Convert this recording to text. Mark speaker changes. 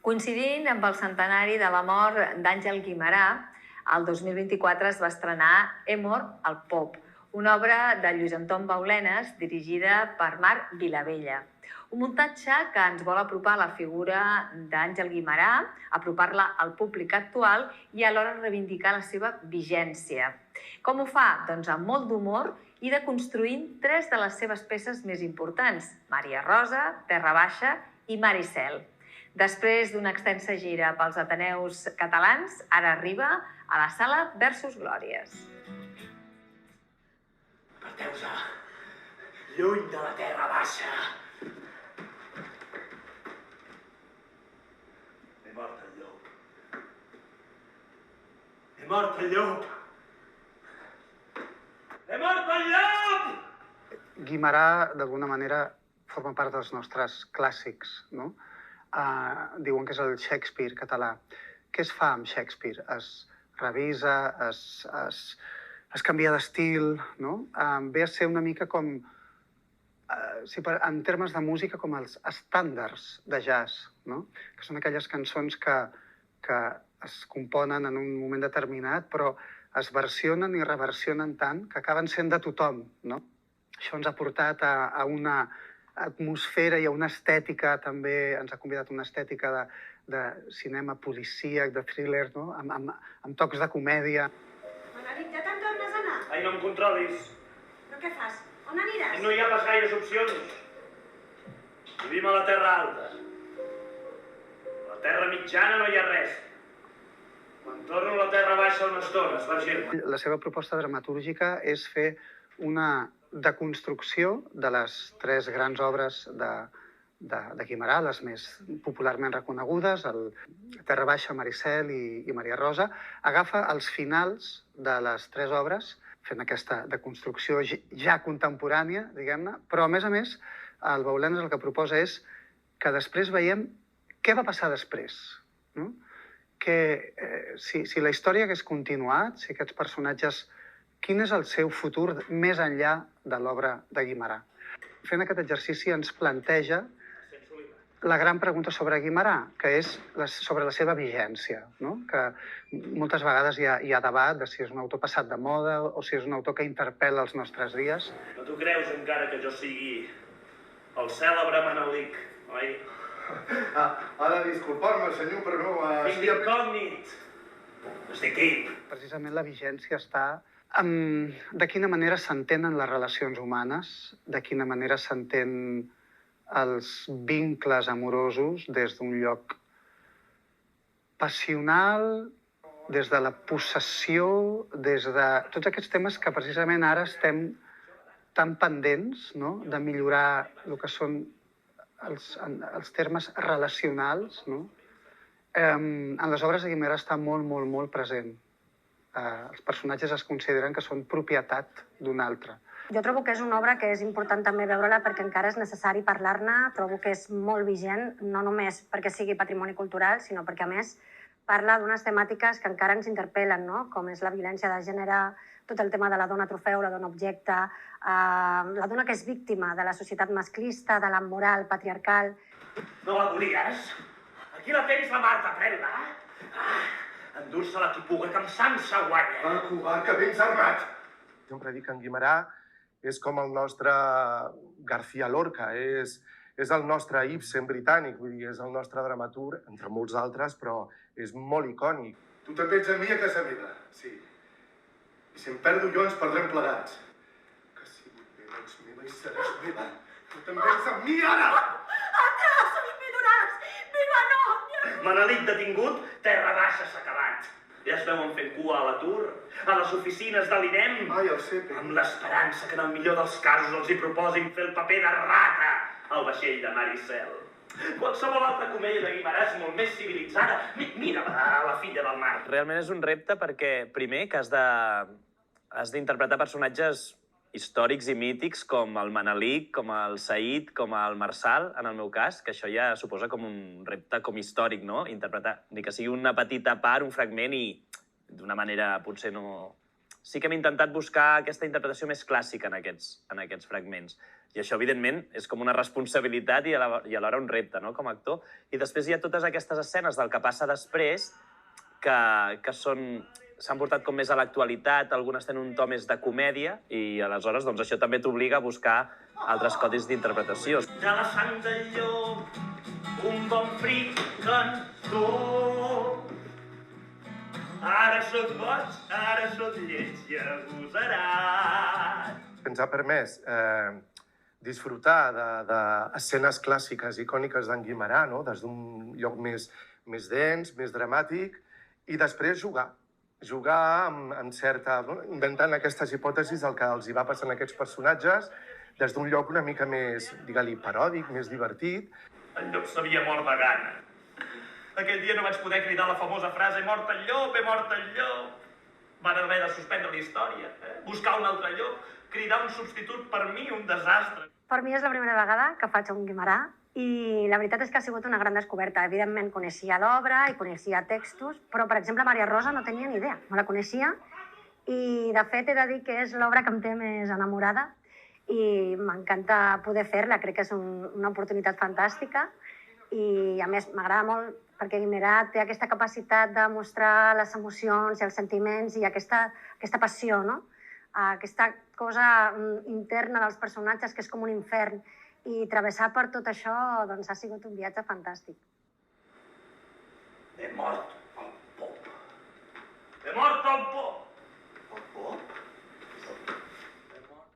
Speaker 1: Coincidint amb el centenari de la mort d'Àngel Guimerà, el 2024 es va estrenar He al Pop, una obra de Lluís Anton Baulenes dirigida per Marc Vilavella. Un muntatge que ens vol apropar a la figura d'Àngel Guimerà, apropar-la al públic actual i alhora reivindicar la seva vigència. Com ho fa? Doncs amb molt d'humor i deconstruint tres de les seves peces més importants, Maria Rosa, Terra Baixa i Mar i Cel. Després d'una extensa gira pels Ateneus catalans, ara arriba a la sala Versus Glòries.
Speaker 2: Aparteu-se, lluny de la Terra Baixa. He mort el llop. He mort el llop. He mort el llop!
Speaker 3: Guimerà, d'alguna manera, forma part dels nostres clàssics, no? Diuen que és el Shakespeare català. Què es fa amb Shakespeare? Es revisa, es canvia d'estil, no? Ve a ser una mica com, en termes de música, com els estàndards de jazz, no? Que són aquelles cançons que es componen en un moment determinat, però es versionen i reversionen tant que acaben sent de tothom, no? Això ens ha portat a una atmosfera i a una estètica, també ens ha convidat una estètica de cinema policíac, de thriller, no? Amb tocs de comèdia.
Speaker 4: Manelic, ja te'n tornes a anar?
Speaker 2: Ai, no em controlis.
Speaker 4: Però què fas? On aniràs?
Speaker 2: No hi ha pas gaires opcions. Vivim a la Terra Alta. A la Terra Mitjana no hi ha res. Quan torno a la Terra Baixa una estona, esvergir-me.
Speaker 3: La seva proposta dramatúrgica és fer una deconstrucció de les tres grans obres de Guimerà, les més popularment reconegudes, el Terra Baixa, Mar i Cel i Maria Rosa. Agafa els finals de les tres obres, fent aquesta deconstrucció ja contemporània, diguem-ne, però a més, el Baulenes el que proposa és que després veiem què va passar després, no? Que si la història hagués continuat, si aquests personatges, quin és el seu futur més enllà de l'obra de Guimerà? Fent aquest exercici ens planteja la gran pregunta sobre Guimerà, que és sobre la seva vigència, no? Que moltes vegades hi ha debat de si és un autor passat de moda o si és un autor que interpel·la els nostres dies.
Speaker 2: No t'ho creus encara que jo sigui el cèlebre Manelic, oi?
Speaker 5: Ha de disculpar-me, senyor, però no...
Speaker 2: Fic d'incògnit. Estic aquí.
Speaker 3: Precisament la vigència està en de quina manera s'entenen les relacions humanes, de quina manera s'entén els vincles amorosos des d'un lloc passional, des de la possessió, des de tots aquests temes que precisament ara estem tan pendents, no? De millorar el que són els termes relacionals, no? En les obres de Guimerà està molt present. Els personatges es consideren que són propietat d'un altre.
Speaker 4: Jo trobo que és una obra que és important també veure-la perquè encara és necessari parlar-ne. Trobo que és molt vigent, no només perquè sigui patrimoni cultural, sinó perquè, a més, parla d'unes temàtiques que encara ens interpel·len, no? Com és la violència de gènere, tot el tema de la dona trofeu, la dona objecte, la dona que és víctima de la societat masclista, de la moral patriarcal.
Speaker 2: No la volies? Aquí la tens, la Marta, pren-la. Endur-se-la qui puga, que amb sang se guanya.
Speaker 5: Covard, que vens armat!
Speaker 6: Sempre dic que en Guimerà és com el nostre García Lorca, és el nostre Ibsen britànic, vull dir, és el nostre dramaturg, entre molts altres, però és molt icònic.
Speaker 5: Tu també ets a mi a casa meva, sí. I si em perdo jo, ens perdrem plegats. Que ha sigut meva, ets meva i seràs meva. Tu també ets amb mi, ara!
Speaker 4: Atrás, immigrants! Viva Nòvia!
Speaker 2: Manelic detingut, Terra Baixa s'ha acabat. Ja es veuen fent cua a l'atur, a les oficines de l'INEM.
Speaker 5: Ai, el CEPE.
Speaker 2: Amb l'esperança que en el millor dels casos els hi proposin fer el paper de rata al vaixell de Mar i Cel. Qualsevol altra comèdia de Guimerà és molt més civilitzada. Mira la filla del mar.
Speaker 7: Realment és un repte perquè, primer, que has d'interpretar personatges històrics i mítics com el Manelic, com el Said, com el Marçal, en el meu cas, que això ja suposa com un repte com històric, no? Interpretar, ni que sigui una petita part, un fragment i d'una manera potser no sí que hem intentat buscar aquesta interpretació més clàssica en aquests fragments. I això, evidentment, és com una responsabilitat i alhora un repte, no?, com a actor. I després hi ha totes aquestes escenes del que passa després que s'han portat com més a l'actualitat, algunes tenen un to més de comèdia i aleshores doncs, això també t'obliga a buscar altres codis d'interpretació.
Speaker 2: De la sang del llop, un bon fric cantor. Ara sóc boig, ara sóc lleig i agosarat.
Speaker 6: Ens ha permès disfrutar d'escenes clàssiques, icòniques d'en Guimerà, no? Des d'un lloc més dens, més dramàtic, i després jugar inventant aquestes hipòtesis del que els hi va passar a aquests personatges des d'un lloc una mica més, digue-li, paròdic, més divertit.
Speaker 2: El llop s'havia mort de gana. Aquell dia no vaig poder cridar la famosa frase «He mort el llop, he mort el llop». Van haver de suspendre la història, buscar un altre llop, cridar un substitut per mi, un desastre.
Speaker 4: Per mi és la primera vegada que faig un Guimerà i la veritat és que ha sigut una gran descoberta. Evidentment, coneixia l'obra i coneixia textos, però, per exemple, Maria Rosa no tenia ni idea, no la coneixia i, de fet, he de dir que és l'obra que em té més enamorada i m'encanta poder fer-la, crec que és una oportunitat fantàstica i, a més, m'agrada molt perquè Guimerà té aquesta capacitat de mostrar les emocions i els sentiments i aquesta passió, no? Aquesta cosa interna dels personatges que és com un infern i travessar per tot això doncs, ha sigut un viatge fantàstic.
Speaker 2: He mort